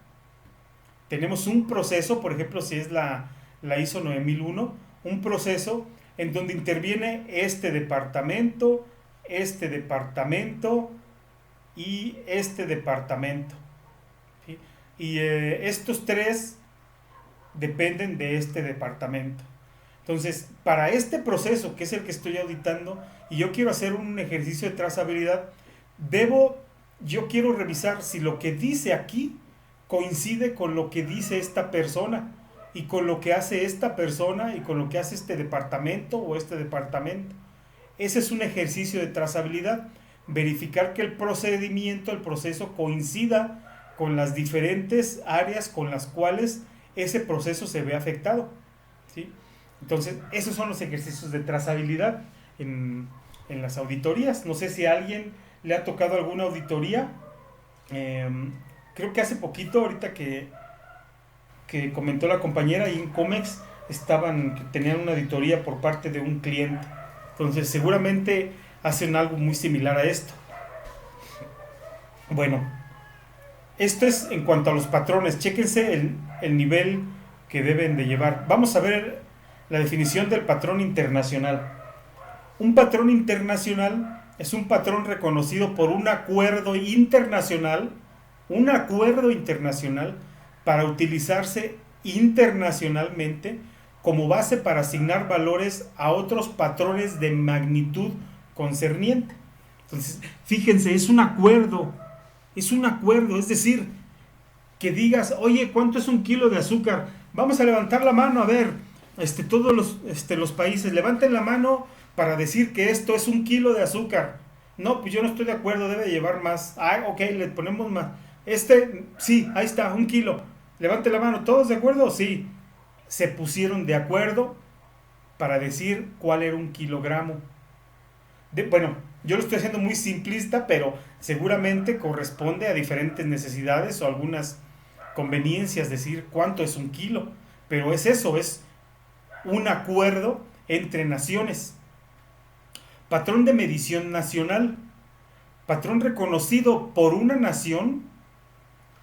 tenemos un proceso, por ejemplo, si es la ISO 9001, un proceso en donde interviene este departamento y este departamento, ¿sí? Y estos tres dependen de este departamento. Entonces, para este proceso, que es el que estoy auditando, y yo quiero hacer un ejercicio de trazabilidad, yo quiero revisar si lo que dice aquí coincide con lo que dice esta persona, y con lo que hace esta persona, y con lo que hace este departamento o este departamento. Ese es un ejercicio de trazabilidad, verificar que el proceso coincida con las diferentes áreas con las cuales ese proceso se ve afectado, ¿sí? Entonces, esos son los ejercicios de trazabilidad en las auditorías. No sé si a alguien le ha tocado alguna auditoría. Creo que hace poquito, ahorita que comentó la compañera, ahí en Comex tenían una auditoría por parte de un cliente. Entonces, seguramente hacen algo muy similar a esto. Bueno, esto es en cuanto a los patrones. Chéquense el nivel que deben de llevar. Vamos a ver la definición del patrón internacional. Un patrón internacional es un patrón reconocido por un acuerdo internacional para utilizarse internacionalmente como base para asignar valores a otros patrones de magnitud concerniente. Entonces, fíjense, es un acuerdo, es decir, que digas, oye, ¿cuánto es 1 kilo de azúcar? Vamos a levantar la mano, a ver, todos los países, levanten la mano para decir que esto es 1 kilo de azúcar. No, pues yo no estoy de acuerdo, debe llevar más. Ok, le ponemos más. Sí, ahí está, 1 kilo. Levante la mano, ¿todos de acuerdo? Sí. Se pusieron de acuerdo para decir cuál era 1 kilogramo. Bueno, yo lo estoy haciendo muy simplista, pero seguramente corresponde a diferentes necesidades o algunas conveniencias decir cuánto es 1 kilo. Pero es eso, es un acuerdo entre naciones. Patrón de medición nacional. Patrón reconocido por una nación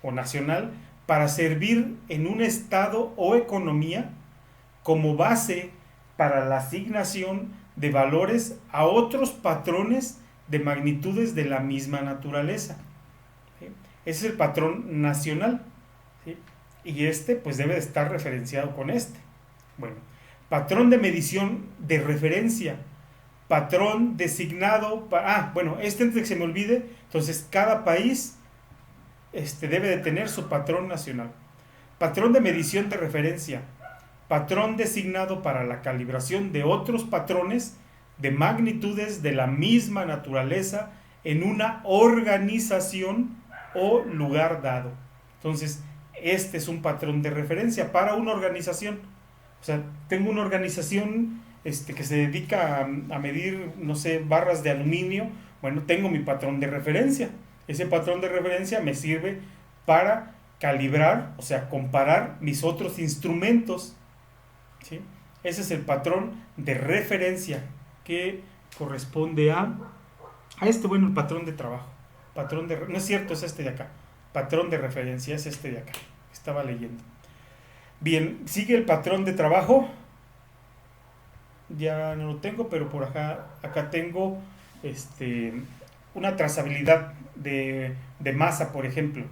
o nacional para servir en un estado o economía como base para la asignación de valores a otros patrones de magnitudes de la misma naturaleza. ¿Sí? Ese es el patrón nacional, ¿sí? Y pues debe de estar referenciado con este. Bueno, patrón de medición de referencia, patrón designado para... antes de que se me olvide, entonces cada país debe de tener su patrón nacional. Patrón de medición de referencia, patrón designado para la calibración de otros patrones de magnitudes de la misma naturaleza en una organización o lugar dado. Entonces, este es un patrón de referencia para una organización. O sea, tengo una organización que se dedica a medir, no sé, barras de aluminio. Bueno, tengo mi patrón de referencia. Ese patrón de referencia me sirve para calibrar, o sea, comparar mis otros instrumentos, ¿sí? Ese es el patrón de referencia que corresponde a bueno, el patrón de trabajo. No es cierto, es este de acá. Patrón de referencia es este de acá. Estaba leyendo. Bien, sigue el patrón de trabajo. Ya no lo tengo, pero por acá tengo una trazabilidad de masa, por ejemplo.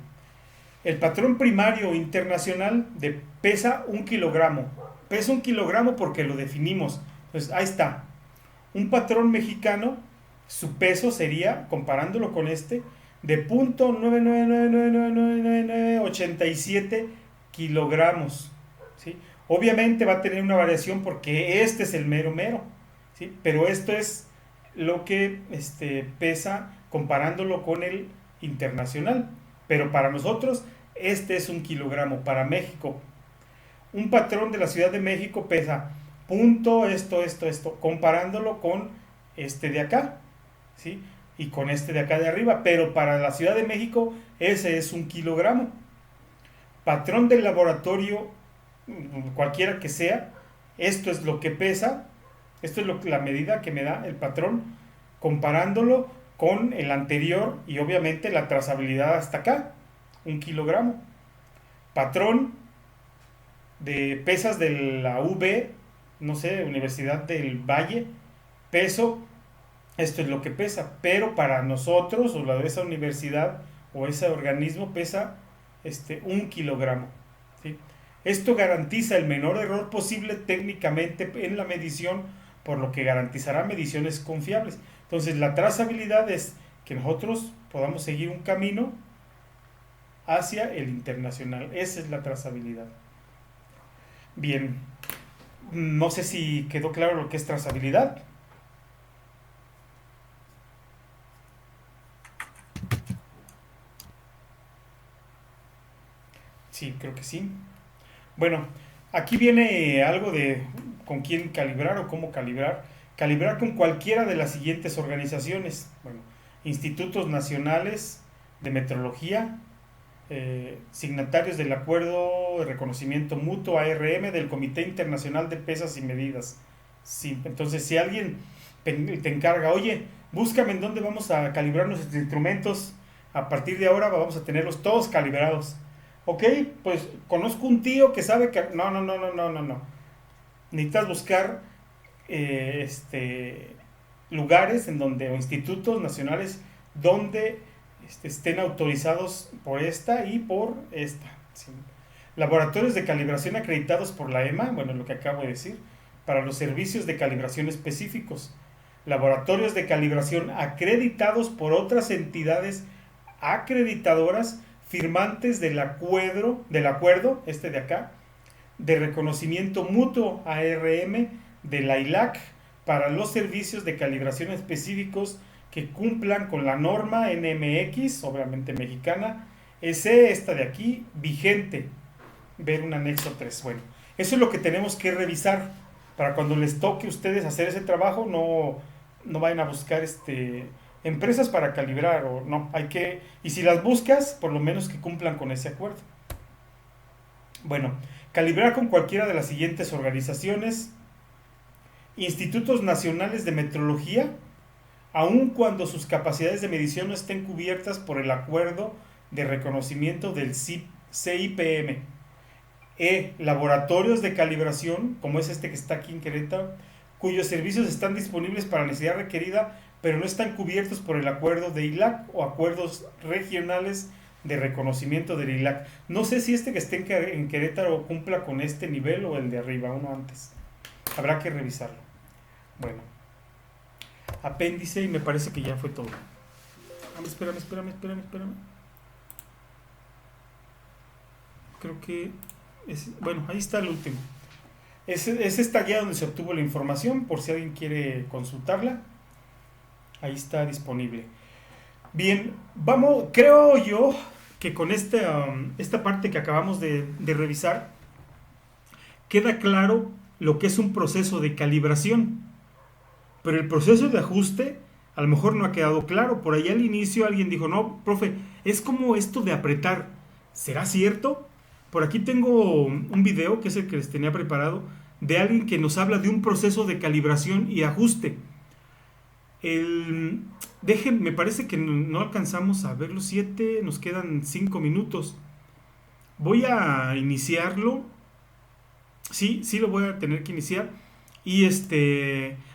El patrón primario internacional pesa 1 kilogramo. Pesa 1 kilogramo porque lo definimos. Entonces, ahí está. Un patrón mexicano, su peso sería, comparándolo con de 0.9999987 kilogramos. ¿Sí? Obviamente va a tener una variación porque este es el mero, ¿sí? Pero esto es lo que pesa comparándolo con el internacional. Pero para nosotros, este es 1 kilogramo. Para México, un patrón de la Ciudad de México pesa esto, comparándolo con este de acá, ¿sí? Y con este de acá de arriba. Pero para la Ciudad de México, ese es 1 kilogramo. Patrón del laboratorio, cualquiera que sea, esto es lo que pesa, esto es la medida que me da el patrón, comparándolo con el anterior y obviamente la trazabilidad hasta acá, 1 kilogramo. Patrón de pesas de la UB, no sé, Universidad del Valle, peso, esto es lo que pesa, pero para nosotros, o esa universidad o ese organismo pesa 1 kilogramo, ¿sí? Esto garantiza el menor error posible técnicamente en la medición, por lo que garantizará mediciones confiables. Entonces, la trazabilidad es que nosotros podamos seguir un camino hacia el internacional. Esa es la trazabilidad. Bien, no sé si quedó claro lo que es trazabilidad. Sí, creo que sí. Bueno, aquí viene algo de con quién calibrar o cómo calibrar. Calibrar con cualquiera de las siguientes organizaciones. Bueno, institutos nacionales de metrología, signatarios del Acuerdo de Reconocimiento Mutuo ARM del Comité Internacional de Pesas y Medidas. Sí, entonces, si alguien te encarga, oye, búscame en dónde vamos a calibrar nuestros instrumentos, a partir de ahora vamos a tenerlos todos calibrados. Ok, pues conozco un tío que sabe que... No. Necesitas buscar lugares en donde, o institutos nacionales donde estén autorizados por esta y por esta. ¿Sí? Laboratorios de calibración acreditados por la EMA, bueno, lo que acabo de decir, para los servicios de calibración específicos. Laboratorios de calibración acreditados por otras entidades acreditadoras firmantes del acuerdo, de acá, de reconocimiento mutuo ARM de la ILAC para los servicios de calibración específicos que cumplan con la norma NMX, obviamente mexicana, esta de aquí, vigente. Ver un anexo 3. Bueno, eso es lo que tenemos que revisar para cuando les toque a ustedes hacer ese trabajo, no vayan a buscar empresas para calibrar, o no, y si las buscas, por lo menos que cumplan con ese acuerdo. Bueno, calibrar con cualquiera de las siguientes organizaciones: institutos nacionales de metrología, aun cuando sus capacidades de medición no estén cubiertas por el acuerdo de reconocimiento del CIPM. Laboratorios de calibración, como es que está aquí en Querétaro, cuyos servicios están disponibles para necesidad requerida, pero no están cubiertos por el acuerdo de ILAC o acuerdos regionales de reconocimiento del ILAC. No sé si que esté en Querétaro cumpla con este nivel o el de arriba, uno antes. Habrá que revisarlo. Bueno, apéndice, y me parece que ya fue todo. Espérame. Creo que bueno, ahí está el último. Es esta guía donde se obtuvo la información, por si alguien quiere consultarla. Ahí está disponible. Bien, creo yo que con esta parte que acabamos de revisar, queda claro lo que es un proceso de calibración. Pero el proceso de ajuste a lo mejor no ha quedado claro. Por ahí al inicio alguien dijo, no, profe, es como esto de apretar. ¿Será cierto? Por aquí tengo un video, que es el que les tenía preparado, de alguien que nos habla de un proceso de calibración y ajuste. Me parece que no alcanzamos a ver los 7, nos quedan 5 minutos. Voy a iniciarlo. Sí lo voy a tener que iniciar. Y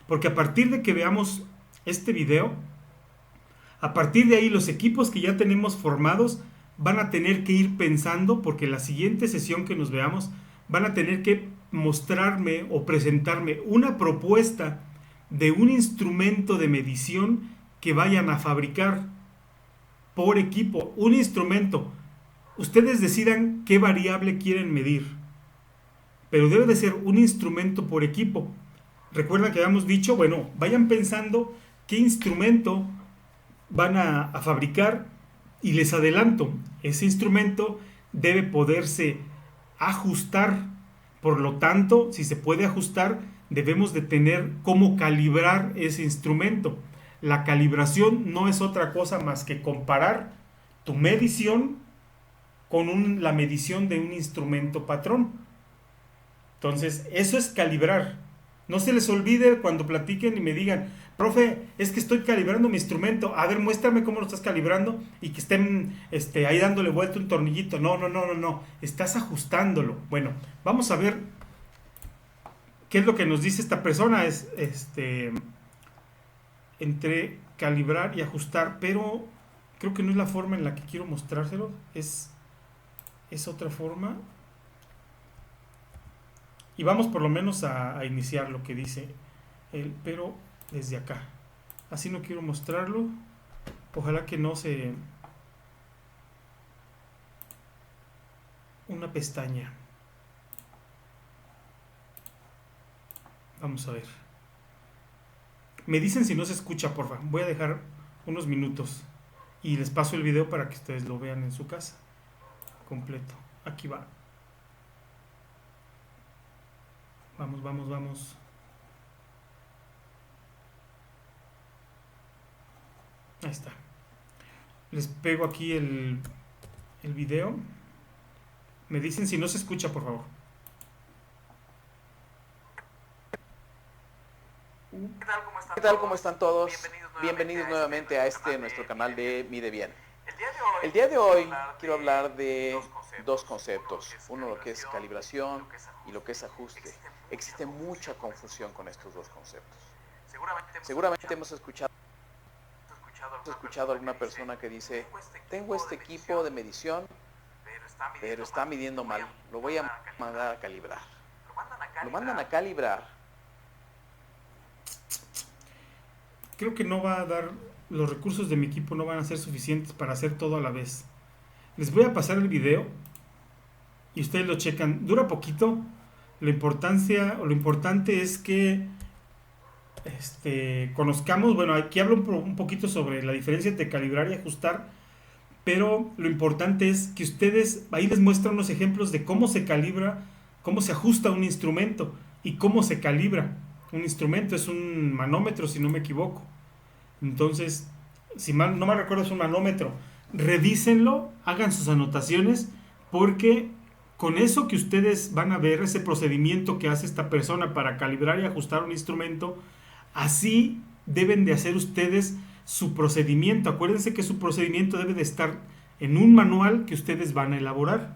porque a partir de que veamos este video, a partir de ahí los equipos que ya tenemos formados van a tener que ir pensando, porque la siguiente sesión que nos veamos van a tener que mostrarme o presentarme una propuesta de un instrumento de medición que vayan a fabricar por equipo. Un instrumento. Ustedes decidan qué variable quieren medir, pero debe de ser un instrumento por equipo. Recuerda que habíamos dicho, bueno, vayan pensando qué instrumento van a fabricar, y les adelanto, ese instrumento debe poderse ajustar. Por lo tanto, si se puede ajustar, debemos de tener cómo calibrar ese instrumento. La calibración no es otra cosa más que comparar tu medición con la medición de un instrumento patrón. Entonces, eso es calibrar. No se les olvide cuando platiquen y me digan, profe, es que estoy calibrando mi instrumento. A ver, muéstrame cómo lo estás calibrando, y que estén ahí dándole vuelta un tornillito. No. Estás ajustándolo. Bueno, vamos a ver qué es lo que nos dice esta persona. Es entre calibrar y ajustar, pero creo que no es la forma en la que quiero mostrárselo. Es otra forma. Y vamos por lo menos a iniciar lo que dice él, pero desde acá. Así no quiero mostrarlo. Ojalá que no se... Una pestaña. Vamos a ver. Me dicen si no se escucha, porfa. Voy a dejar unos minutos y les paso el video para que ustedes lo vean en su casa completo. Aquí va. Vamos. Ahí está. Les pego aquí el video. Me dicen si no se escucha, por favor. ¿Qué tal? ¿Cómo están todos? Bienvenidos nuevamente a nuestro canal de Mide Bien. El día de hoy quiero hablar de dos conceptos. Uno, lo que es calibración, y lo que es ajuste. Existe mucha confusión con estos dos conceptos. Seguramente hemos escuchado a alguna persona que dice, tengo este equipo de medición, pero está midiendo mal, lo voy a mandar a calibrar. Lo mandan a calibrar. Creo que no va a dar, los recursos de mi equipo no van a ser suficientes para hacer todo a la vez. Les voy a pasar el video y ustedes lo checan. Dura poquito. Lo importante es que conozcamos, bueno, aquí hablo un poquito sobre la diferencia entre calibrar y ajustar, pero lo importante es que ustedes, ahí les muestran unos ejemplos de cómo se calibra, cómo se ajusta un instrumento y cómo se calibra un instrumento. Es un manómetro, si no me equivoco. Entonces, si no me recuerdo, es un manómetro. Revísenlo, hagan sus anotaciones, porque con eso que ustedes van a ver, ese procedimiento que hace esta persona para calibrar y ajustar un instrumento, así deben de hacer ustedes su procedimiento. Acuérdense que su procedimiento debe de estar en un manual que ustedes van a elaborar.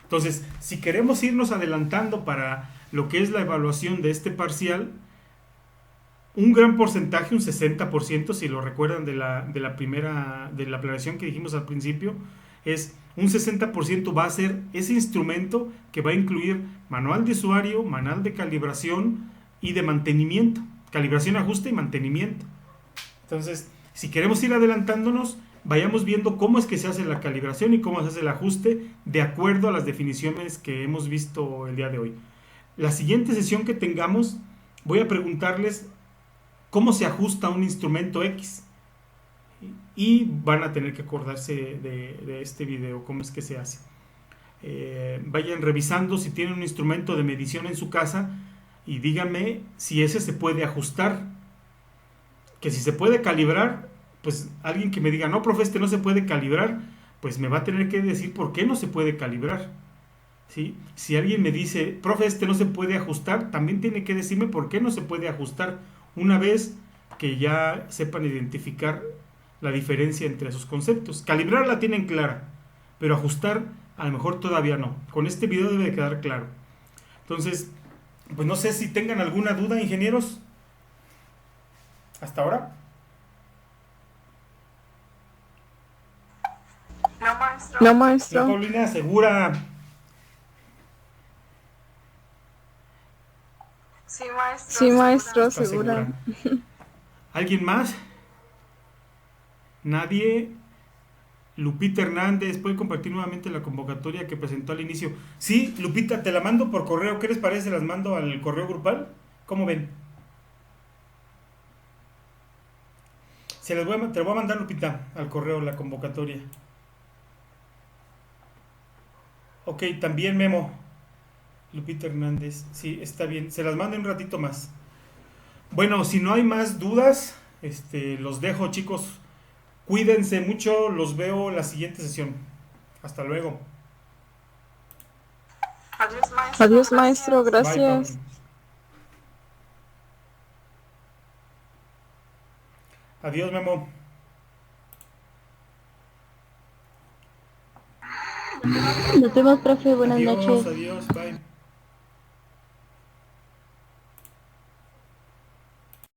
Entonces, si queremos irnos adelantando para lo que es la evaluación de este parcial, un gran porcentaje, un 60%, si lo recuerdan de la planeación que dijimos al principio, es un 60% va a ser ese instrumento que va a incluir manual de usuario, manual de calibración y de mantenimiento. Calibración, ajuste y mantenimiento. Entonces, si queremos ir adelantándonos, vayamos viendo cómo es que se hace la calibración y cómo se hace el ajuste de acuerdo a las definiciones que hemos visto el día de hoy. La siguiente sesión que tengamos, voy a preguntarles cómo se ajusta un instrumento X. y van a tener que acordarse de este video, cómo es que se hace. Vayan revisando si tienen un instrumento de medición en su casa y díganme si ese se puede ajustar, que si se puede calibrar, pues alguien que me diga, no, profe, este no se puede calibrar, pues me va a tener que decir por qué no se puede calibrar, ¿sí? Si alguien me dice, profe, este no se puede ajustar, también tiene que decirme por qué no se puede ajustar, una vez que ya sepan identificar la diferencia entre esos conceptos. Calibrar la tienen clara, pero ajustar a lo mejor todavía no. Con este video debe de quedar claro. Entonces, pues no sé si tengan alguna duda, ingenieros, hasta ahora. No, La maestro. Paulina, segura. Sí, maestro, Está segura. ¿Alguien más? ¿Nadie? Lupita Hernández, ¿puede compartir nuevamente la convocatoria que presentó al inicio? Sí, Lupita, te la mando por correo. ¿Qué les parece? ¿Las mando al correo grupal? ¿Cómo ven? Te lo voy a mandar, Lupita, al correo la convocatoria. Ok, también Memo. Lupita Hernández, sí, está bien. Se las mando un ratito más. Bueno, si no hay más dudas, los dejo, chicos. Cuídense mucho, los veo en la siguiente sesión. Hasta luego. Adiós, maestro, Bye, gracias. Paulina. Adiós, Memo. Nos vemos, profe. Buenas Adiós, noches. adiós, bye.